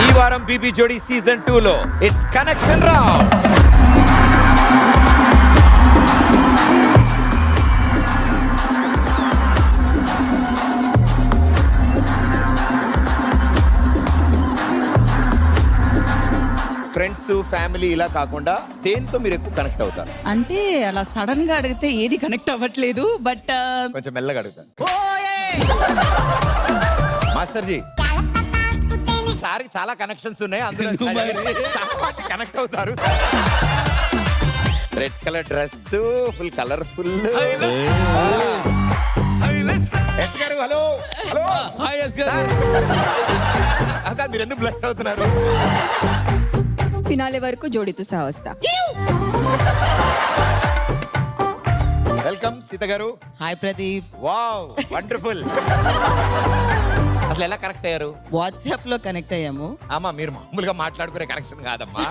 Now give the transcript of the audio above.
ఈ వారం బీబీ జోడీ సీజన్ 2 లో it's connection round. Friends, family ఇలా కాకుండా దేంతో మీరు ఎక్కువ కనెక్ట్ అవుతారు? అంటే అలా సడన్ గా అడిగితే ఏది కనెక్ట్ అవ్వట్లేదు, బట్ కొంచెం మెల్లగా అడుగుతాను. మాస్టర్ జీ, సారీ చాలా కనెక్షన్స్ ఉన్నాయి, అందులో చాలా కనెక్ట్ అవుతారు. Red colour dress, full colourful. Hello hello, అక్క మీరు ఎందుకు బ్లెస్ అవుతున్నారు? ఫినాలే వరకు జోడీతో సహా వస్తా. వెల్కమ్ సీత గారు. హాయ్ ప్రదీప్. Wow, wonderful. అసలు ఎలా కనెక్ట్ అయ్యారు? వాట్సాప్ లో కనెక్ట్ అయ్యాము. అమ్మా, మీరు మామూలుగా మాట్లాడుకునే కనెక్షన్ కాదమ్మా.